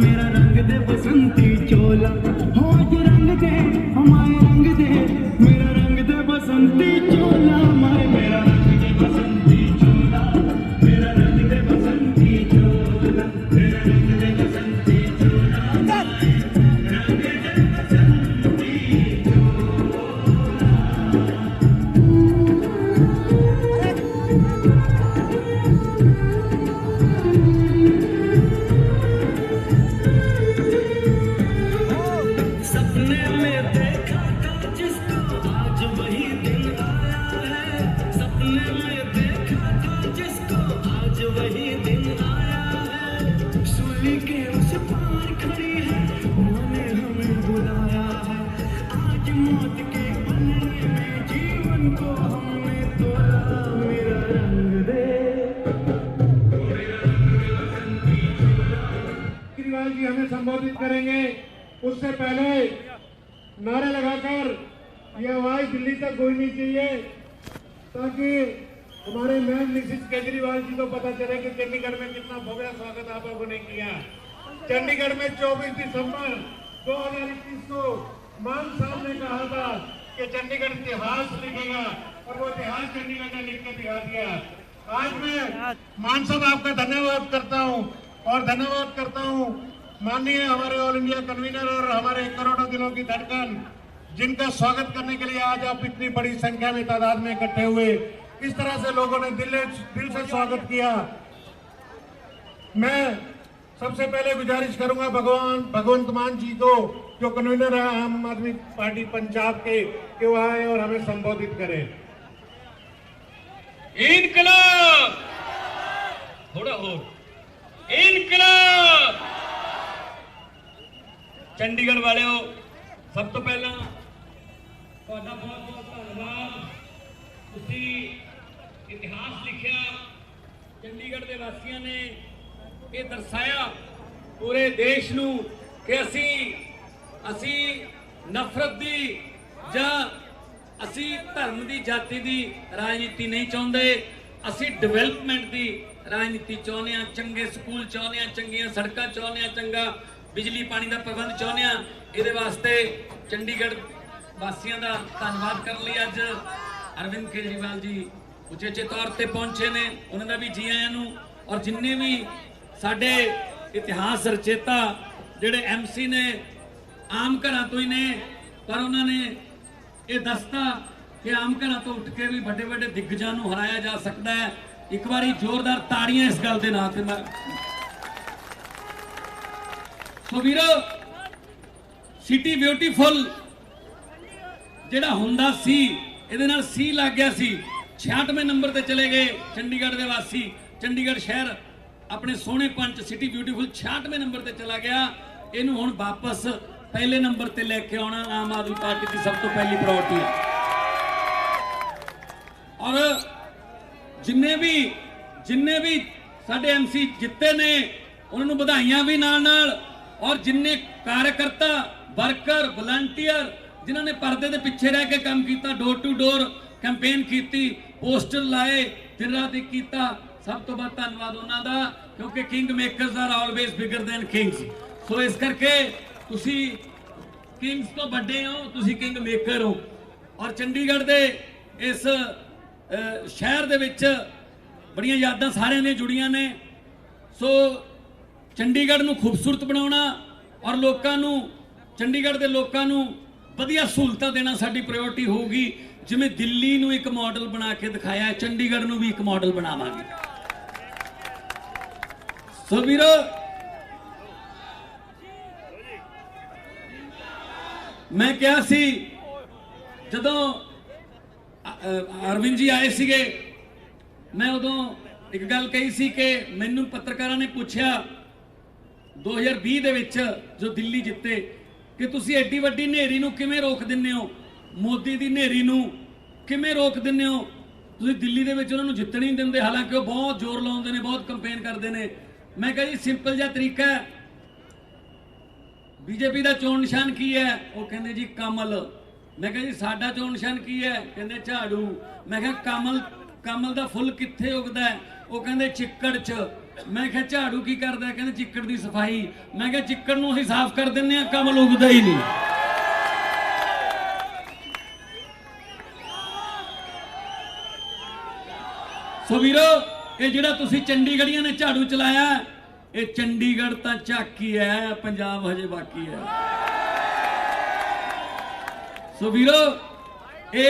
मेरा रंग दे बसंती चोला। हो आज रंग दे, हमारे रंग दे, मेरा रंग दे बसंती चोला, माए मेरा रंग दे बसंती चोला, मेरा रंग दे बसंती चोला, मेरा रंग दे बसंती चोला, रंग दे बसंती सपने में देखा था जिसको आज वही दिन आया है, सपने में देखा था जिसको आज वही दिन आया है। सूली के उस पार खड़ी है, उन्होंने हमें बुलाया है। आज मौत के अंधेरे में जीवन को हमने तोला। मेरा रंग दे, केजरीवाल जी हमें संबोधित करेंगे, उससे पहले नारे लगाकर ये आवाज दिल्ली तक गूंजनी चाहिए, ताकि हमारे मैम मिसेस केजरीवाल जी को पता चले कि चंडीगढ़ में कितना भव्य स्वागत आप लोगों ने किया। चंडीगढ़ में 24 दिसंबर 2021 को मान साहब ने कहा था कि चंडीगढ़ इतिहास लिखेगा, और वो इतिहास चंडीगढ़ ने लिख के दिखा दिया। आज मैं मान साहब आपका धन्यवाद करता हूँ, और धन्यवाद करता हूँ माननीय हमारे ऑल इंडिया कन्वीनर और हमारे करोड़ों दिलों की धड़कन, जिनका स्वागत करने के लिए आज आप इतनी बड़ी संख्या में तादाद में इकट्ठे हुए। इस तरह से लोगों ने दिल से स्वागत किया। मैं सबसे पहले गुजारिश करूंगा भगवंत मान जी को, जो कन्वीनर है आम आदमी पार्टी पंजाब के, कि वो आए और हमें संबोधित करें। इनकलाब थोड़ा होर इनकलाब। चंडीगढ़ वालिओ सब तो पहला तुहाडा बहुत बहुत धन्यवाद। तुसीं इतिहास लिखिया, चंडीगढ़ के वासियों ने ये दर्शाया पूरे देश नूं कि असी नफरत दी जां असी धर्म दी जाति दी राजनीति नहीं चाहते, असी डिवेलपमेंट दी राजनीति चाहते हैं, चंगे स्कूल चाहते हैं, चंगियां सड़कां चाहते हैं, चंगा बिजली पानी का प्रबंध चाहते हैं। ये वास्ते चंडीगढ़ वासियों का धन्यवाद करने लिए अज अरविंद केजरीवाल जी उचेचे तौर पर पहुंचे ने, उन्होंने भी जी आया नूं। और जिन्ने भी साडे इतिहास रचेता जिहड़े MC ने आम घरां तो ही ने, पर उन्होंने ये दसता कि आम घरां तो उठ के भी बड़े बड़े दिग्गजां नूं हराया जा सकता है। एक बारी जोरदार ताड़ियां इस गल दे नाल ते मैं सो वीरो सिटी ब्यूटीफुल जिहड़ा हुंदा सी इहदे नाल सी लग गया सी, 66वें नंबर ते चले गए चंडीगढ़ दे वासी। चंडीगढ़ शहर अपने सोहने पंच सिटी ब्यूटीफुल 66वें नंबर ते चला गया। इहनूं हुण वापस पहले नंबर ते लेके आना आम आदमी पार्टी की सब तो पहली प्रायोरिटी है। और जिन्ने भी साडे MC जिते ने उन्होंने बधाइयां भी नाल नाल, और जिन्ने कार्यकर्ता वर्कर वलंटियर जिन्होंने पर्दे के पिछे रह के काम किया, डोर टू डोर कैंपेन की, पोस्टर लाए, दिन रात एक किया, सब तो बहुत धन्यवाद उन्हों का, क्योंकि king makers are always bigger than kings. So इस करके तुसी किंग्स तो बड़े हो, तुसी किंग मेकर हो। और चंडीगढ़ के इस शहर दे विच बड़ियां यादां सारियां ने जुड़ियां ने। सो चंडीगढ़ नूं खूबसूरत बनाउणा और लोकां नूं, चंडीगढ़ के लोकां नूं वधिया सहूलतां देना साडी प्रायोरिटी होगी। जिवें दिल्ली नूं एक मॉडल बना के दिखाया है, चंडीगढ़ नूं भी एक मॉडल बनावांगे। सो वीरो मैं क्या सी जदों अरविंद जी आए सीगे, मैं उदों एक गल कही सी कि मैनूं पत्रकारां ने पूछा 2020 दे विच जो दिल्ली जिते कि तुसीं एड्डी वड्डी नेरी नूं किवें रोक दिंदे हो, मोदी दी नेरी नूं किवें रोक दिंदे हो, तुसीं दिल्ली दे विच उन्हां नूं जित्तण नहीं दिंदे, हालांकि वो बहुत जोर लाउंदे ने, बहुत कंपेन करते हैं। मैं कहा जी सिंपल जिहा तरीका है, बीजेपी का चोण निशान की है, वो कहते जी कमल। मैं कहा जी साडा चोण निशान की है, कहते झाड़ू। मैं कहा कमल का फुल कित्थे उगदा है, वो कहते चिक्कड़ च। मैं कहा झाड़ू की करदा है, कहते चिक्कड़ की सफाई। मैं कहा चिक्कड़ नूं असीं साफ कर दिंदे आ, कमल उगदा ही नहीं। सो वीरो ये जिहड़ा तुसीं चंडीगढ़ियां ने झाड़ू चलाया, ये चंडीगढ़ तो झाकी है, पंजाब हजे बाकी है। सो वीरो ये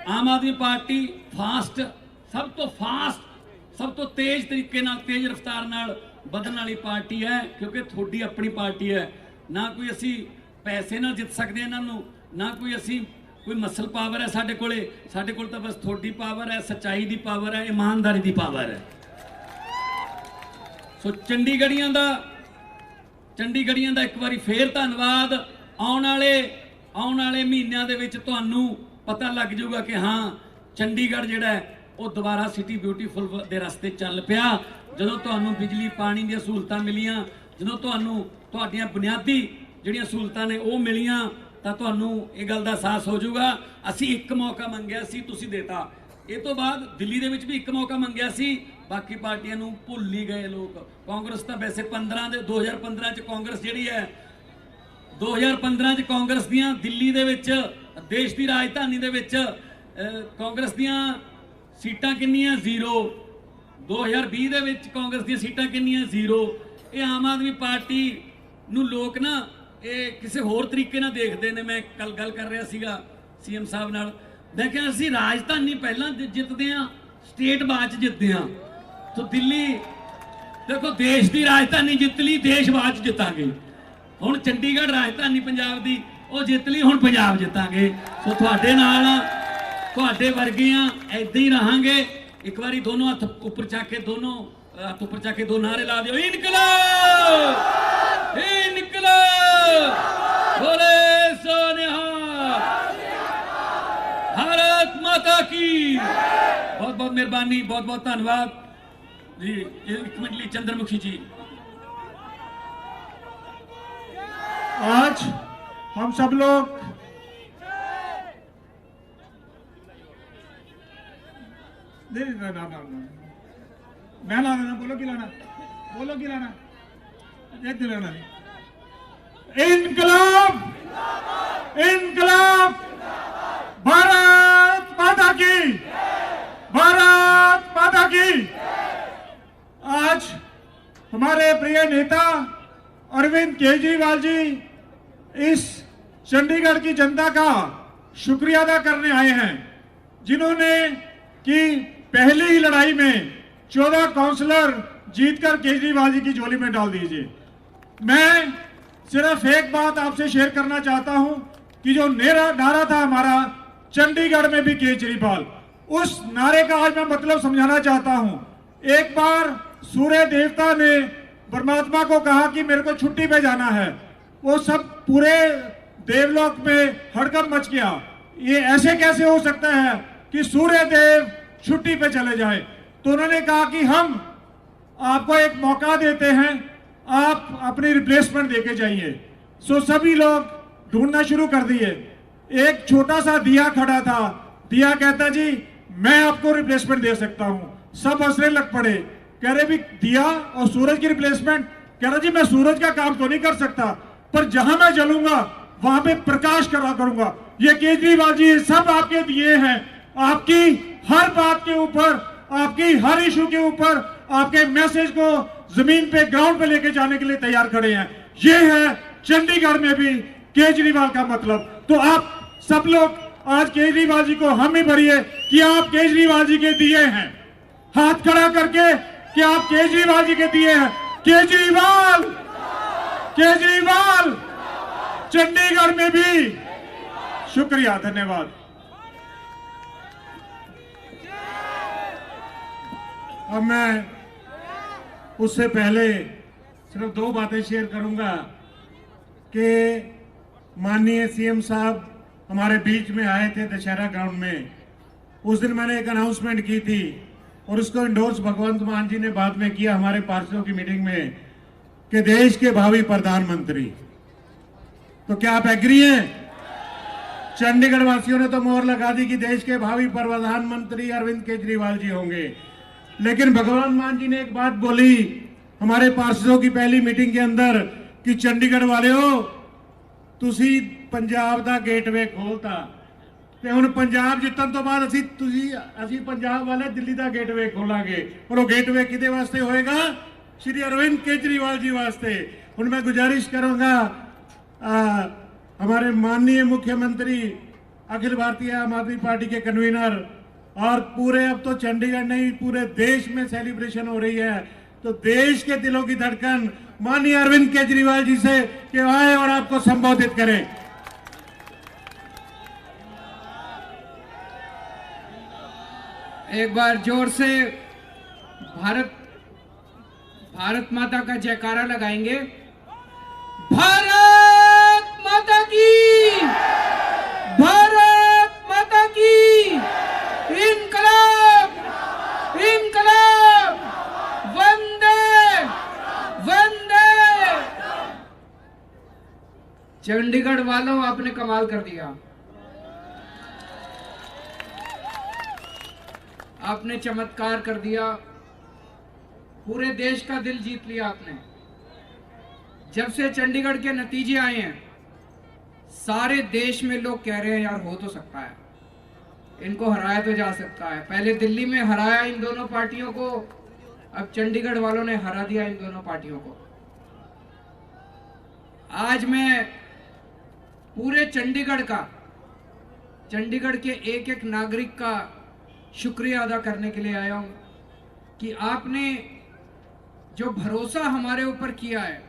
आम आदमी पार्टी फास्ट सब तो तेज तरीके नाल, तेज रफ्तार नाल बदलने वाली पार्टी है, क्योंकि थोड़ी अपनी पार्टी है। ना कोई असी पैसे ना जित सकते इन्हों, ना कोई मसल पावर है साढ़े कोल तो बस थोड़ी पावर है, सच्चाई की पावर है, ईमानदारी की पावर है। सो चंडीगढ़ियां दा एक बारी फिर धन्यवाद। आने वाले महीनों दे विच तुहानूं पता लग जाऊगा कि हाँ चंडीगढ़ जिहड़ा है वो दोबारा सिटी ब्यूटीफुल दे रस्ते चल पिया। जदों तुहानूं बिजली पानी दी सहूलतां मिलियां, जदों तुहानूं तुहाडीआं बुनियादी जिहड़ियां सहूलतां ने वो मिलियां, तां तुहानूं इह गल दा एहसास हो जाऊगा। असीं एक मौका मंगिया सी, तुसीं देता। इस तो बाद दिल्ली दे विच भी एक मौका मंगिया सी, बाकी पार्टियां नूं भुल ही गए लोग। कांग्रेस तां वैसे 2015 च कांग्रेस जिहड़ी है, 2015 च कांग्रेस दियां दिल्ली दे विच देश की राजधानी दे विच कांग्रेस दियां सीटां किन्नियां 0। 2020 दे विच कांग्रेस दियां सीटां किन्नियां 0। ये आम आदमी पार्टी नूं लोग ना ये किसी होर तरीके नाल देखते हैं। मैं कल गल कर रहा सीगा CM साहब नाल, मैं कहा असीं राजधानी पहलां जितदे हां, स्टेट बाद च जितदे हां। तो दिल्ली देखो देश की राजधानी जित ली, देश बाद च जितांगे। हुण चंडीगढ़ राजधानी पंजाब दी वो जित ली, हुण पंजाब जितांगे। सो तुहाडे नाल तुहाडे वर्गियां ऐदां ही रहांगे। एक बारी दोनों हथ उपर चक के दोनों हाथ ऊपर जाके 2 नारे ला दियो, इनकलाब इनकलाब, बोले सोनिहाल, भारत माता की। बहुत बहुत मेहरबानी, बहुत बहुत धन्यवाद जी। एक मिनट ली चंद्रमुखी जी। आज हम सब लोग मैं ला देना, बोलो कि लाना, बोलो कि लाना, एक दिन लाना। इनकलाब इनकलाब, भारत माता की, भारत माता की। आज हमारे प्रिय नेता अरविंद केजरीवाल जी इस चंडीगढ़ की जनता का शुक्रिया अदा करने आए हैं, जिन्होंने कि पहली ही लड़ाई में 14 काउंसलर जीतकर केजरीवाल जी की झोली में डाल दीजिए। मैं सिर्फ एक बात आपसे शेयर करना चाहता हूं कि जो नारा था हमारा, चंडीगढ़ में भी केजरीवाल, उस नारे का आज मैं मतलब समझाना चाहता हूं। एक बार सूर्य देवता ने परमात्मा को कहा कि मेरे को छुट्टी पे जाना है, वो सब पूरे देवलोक में हड़कंप मच गया। ये ऐसे कैसे हो सकता है कि सूर्य देव छुट्टी पे चले जाए? तो उन्होंने कहा कि हम आपको एक मौका देते हैं, आप अपनी रिप्लेसमेंट देके जाइए। सो सभी लोग ढूंढना शुरू कर दिए। एक छोटा सा दिया खड़ा था, दिया कहता जी मैं आपको रिप्लेसमेंट दे सकता हूं। सब हंसने लग पड़े, कह रहे भी दिया और सूरज की रिप्लेसमेंट? कह रहा जी मैं सूरज का काम तो नहीं कर सकता, पर जहां मैं जलूंगा वहां पे प्रकाश करा करूंगा। ये केजरीवाल जी सब आपके दिए हैं, आपकी हर बात के ऊपर, आपकी हर इशू के ऊपर, आपके मैसेज को जमीन पे, ग्राउंड पे लेके जाने के लिए तैयार खड़े हैं। ये है चंडीगढ़ में भी केजरीवाल का मतलब। तो आप सब लोग आज केजरीवाल जी को हम ही भरिए कि आप केजरीवाल जी के दिए हैं, हाथ खड़ा करके कि आप केजरीवाल जी के दिए हैं। केजरीवाल केजरीवाल चंडीगढ़ में भी। शुक्रिया, धन्यवाद। अब मैं उससे पहले सिर्फ 2 बातें शेयर करूंगा कि माननीय सीएम साहब हमारे बीच में आए थे दशहरा ग्राउंड में। उस दिन मैंने एक अनाउंसमेंट की थी और उसको इंडोर्स भगवंत मान जी ने बाद में किया हमारे पार्षदों की मीटिंग में कि देश के भावी प्रधानमंत्री। तो क्या आप एग्री हैं? चंडीगढ़ वासियों ने तो मोहर लगा दी कि देश के भावी प्रधानमंत्री अरविंद केजरीवाल जी होंगे। लेकिन भगवान मान जी ने एक बात बोली हमारे पार्षदों की पहली मीटिंग के अंदर कि चंडीगढ़ वालेओ तुसी पंजाब दा गेटवे खोलता ते हुण पंजाब जितन तो बाद असी पंजाब वाले दिल्ली दा गेटवे खोलांगे। और वो गेटवे किदे वास्ते होएगा? श्री अरविंद केजरीवाल जी वास्ते। हुण मैं गुजारिश करूंगा हमारे माननीय मुख्यमंत्री, अखिल भारतीय आम आदमी पार्टी के कन्वीनर, और पूरे अब तो चंडीगढ़ नहीं पूरे देश में सेलिब्रेशन हो रही है, तो देश के दिलों की धड़कन माननीय अरविंद केजरीवाल जी से कि आए और आपको संबोधित करें। एक बार जोर से भारत माता का जयकारा लगाएंगे। भारत माता की, भारत माता की, इनकलाब इनकलाब, वंदे वंदे। चंडीगढ़ वालों आपने कमाल कर दिया, आपने चमत्कार कर दिया, पूरे देश का दिल जीत लिया आपने। जब से चंडीगढ़ के नतीजे आए हैं सारे देश में लोग कह रहे हैं यार हो तो सकता है, इनको हराया तो जा सकता है। पहले दिल्ली में हराया इन दोनों पार्टियों को, अब चंडीगढ़ वालों ने हरा दिया इन दोनों पार्टियों को। आज मैं पूरे चंडीगढ़ के एक एक नागरिक का शुक्रिया अदा करने के लिए आया हूं कि आपने जो भरोसा हमारे ऊपर किया है,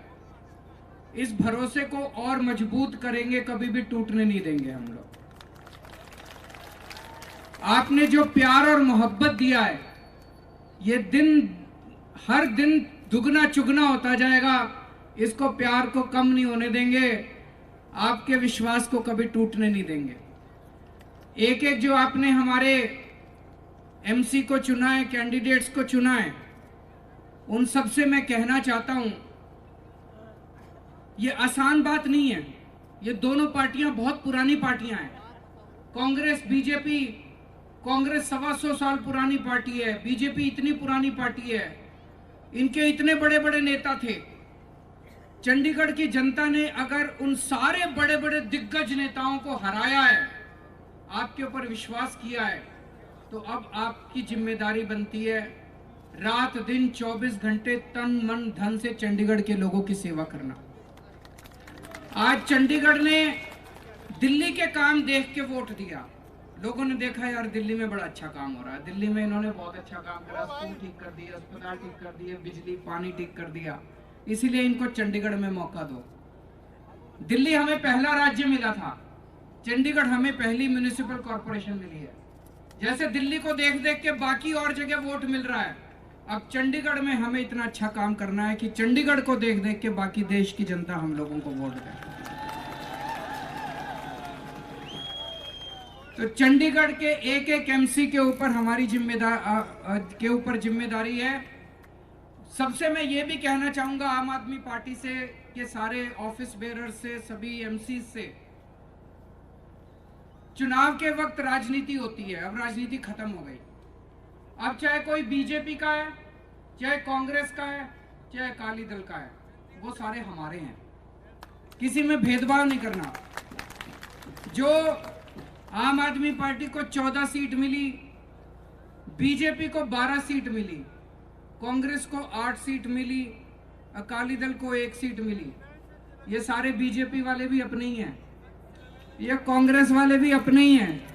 इस भरोसे को और मजबूत करेंगे, कभी भी टूटने नहीं देंगे हम लोग। आपने जो प्यार और मोहब्बत दिया है, ये दिन हर दिन दुगना चुगना होता जाएगा, इसको प्यार को कम नहीं होने देंगे, आपके विश्वास को कभी टूटने नहीं देंगे। एक एक जो आपने हमारे एमसी को चुना है, कैंडिडेट्स को चुना है, उन सबसे मैं कहना चाहता हूं, ये आसान बात नहीं है। ये दोनों पार्टियां बहुत पुरानी पार्टियां हैं। कांग्रेस बीजेपी, कांग्रेस 125 साल पुरानी पार्टी है, बीजेपी इतनी पुरानी पार्टी है, इनके इतने बड़े बड़े नेता थे। चंडीगढ़ की जनता ने अगर उन सारे बड़े बड़े दिग्गज नेताओं को हराया है, आपके ऊपर विश्वास किया है, तो अब आपकी जिम्मेदारी बनती है रात दिन 24 घंटे तन मन धन से चंडीगढ़ के लोगों की सेवा करना। आज चंडीगढ़ ने दिल्ली के काम देख के वोट दिया। लोगों ने देखा यार दिल्ली में बड़ा अच्छा काम हो रहा है, दिल्ली में इन्होंने बहुत अच्छा काम करा, स्कूल ठीक कर दिए, अस्पताल ठीक कर दिए, बिजली पानी ठीक कर दिया, इसीलिए इनको चंडीगढ़ में मौका दो। दिल्ली हमें पहला राज्य मिला था, चंडीगढ़ हमें पहली म्युनिसिपल कॉर्पोरेशन मिली है। जैसे दिल्ली को देख देख के बाकी और जगह वोट मिल रहा है, अब चंडीगढ़ में हमें इतना अच्छा काम करना है कि चंडीगढ़ को देख देख के बाकी देश की जनता हम लोगों को वोट दे। तो चंडीगढ़ के एक एक एमसी के ऊपर हमारी जिम्मेदारी है। सबसे मैं ये भी कहना चाहूंगा आम आदमी पार्टी से के सारे ऑफिस बेरर से, सभी एमसी से, चुनाव के वक्त राजनीति होती है, अब राजनीति खत्म हो गई। अब चाहे कोई बीजेपी का है, चाहे कांग्रेस का है, चाहे अकाली दल का है, वो सारे हमारे हैं, किसी में भेदभाव नहीं करना। जो आम आदमी पार्टी को 14 सीट मिली, बीजेपी को 12 सीट मिली, कांग्रेस को 8 सीट मिली, अकाली दल को 1 सीट मिली, ये सारे बीजेपी वाले भी अपने ही हैं, ये कांग्रेस वाले भी अपने ही हैं,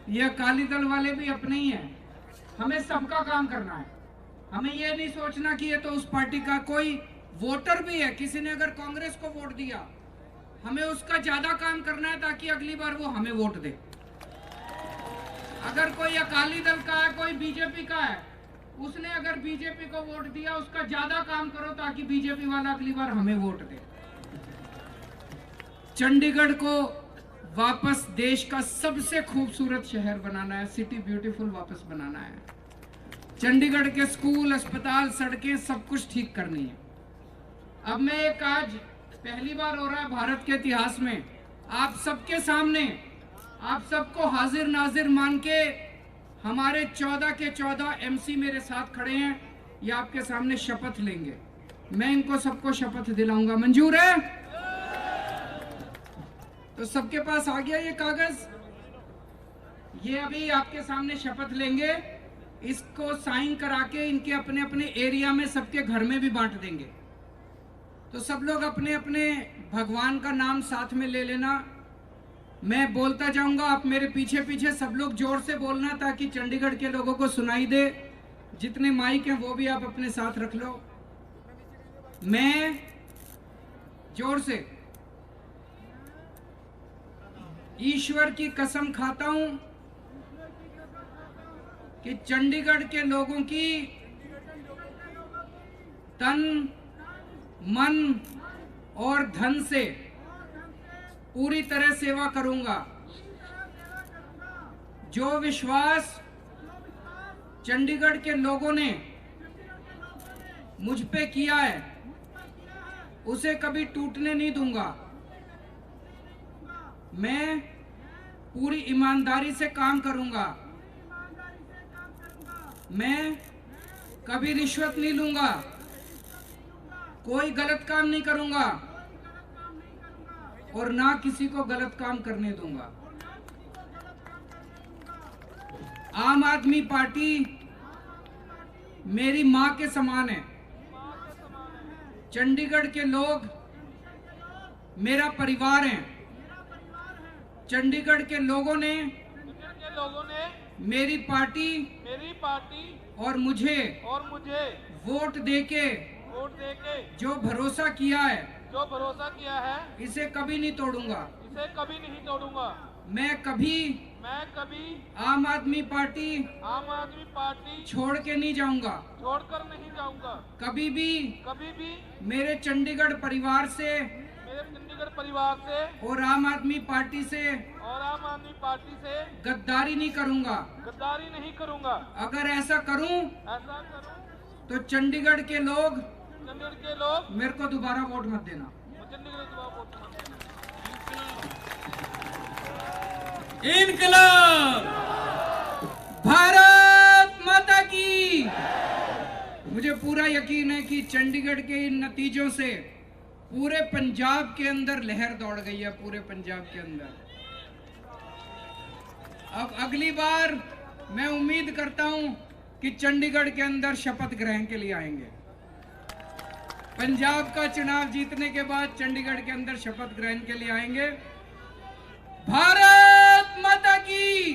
ये अकाली दल वाले भी अपने ही हैं। हमें सबका काम करना है। हमें ये नहीं सोचना कि ये तो उस पार्टी का कोई वोटर भी है, किसी ने अगर कांग्रेस को वोट दिया, हमें उसका ज्यादा काम करना है ताकि अगली बार वो हमें वोट दे। अगर कोई अकाली दल का है, कोई बीजेपी का है, उसने अगर बीजेपी को वोट दिया, उसका ज्यादा काम करो ताकि बीजेपी वाला अगली बार हमें वोट दे। चंडीगढ़ को वापस देश का सबसे खूबसूरत शहर बनाना है, सिटी ब्यूटीफुल वापस बनाना है। चंडीगढ़ के स्कूल, अस्पताल, सड़कें सब कुछ ठीक करनी है। अब मैं एक आज पहली बार हो रहा है भारत के इतिहास में, आप सबके सामने, आप सबको हाजिर नाजिर मान के, हमारे 14 के 14 एमसी मेरे साथ खड़े हैं, ये आपके सामने शपथ लेंगे। मैं इनको सबको शपथ दिलाऊंगा, मंजूर है? तो सबके पास आ गया ये कागज, ये अभी आपके सामने शपथ लेंगे, इसको साइन करा के इनके अपने अपने एरिया में सबके घर में भी बांट देंगे। तो सब लोग अपने अपने भगवान का नाम साथ में ले लेना, मैं बोलता जाऊंगा, आप मेरे पीछे पीछे सब लोग जोर से बोलना ताकि चंडीगढ़ के लोगों को सुनाई दे। जितने माइक हैं वो भी आप अपने साथ रख लो। मैं जोर से ईश्वर की कसम खाता हूं कि चंडीगढ़ के लोगों की तन मन और धन से पूरी तरह सेवा करूंगा। जो विश्वास चंडीगढ़ के लोगों ने मुझ पे किया है, उसे कभी टूटने नहीं दूंगा। मैं पूरी ईमानदारी से काम करूंगा। मैं कभी रिश्वत नहीं लूंगा, कोई गलत काम नहीं करूंगा और ना किसी को गलत काम करने दूंगा। आम आदमी पार्टी मेरी मां के समान है। चंडीगढ़ के लोग मेरा परिवार हैं। चंडीगढ़ के लोगों ने मेरी पार्टी और मुझे वोट देके जो भरोसा किया है, इसे कभी नहीं तोड़ूंगा। मैं कभी मैं कभी आम आदमी पार्टी छोड़ के नहीं जाऊंगा, छोड़कर नहीं जाऊंगा। कभी भी मेरे चंडीगढ़ परिवार से मेरे चंडीगढ़ परिवार से और आम आदमी पार्टी से गद्दारी नहीं करूंगा। अगर ऐसा करूं तो चंडीगढ़ के लोग मेरे को दोबारा वोट मत देना। इनकलाब। भारत माता की। मुझे पूरा यकीन है कि चंडीगढ़ के इन नतीजों से पूरे पंजाब के अंदर लहर दौड़ गई है, पूरे पंजाब के अंदर। अब अगली बार मैं उम्मीद करता हूं कि चंडीगढ़ के अंदर शपथ ग्रहण के लिए आएंगे। पंजाब का चुनाव जीतने के बाद चंडीगढ़ के अंदर शपथ ग्रहण के लिए आएंगे। भारत माता की।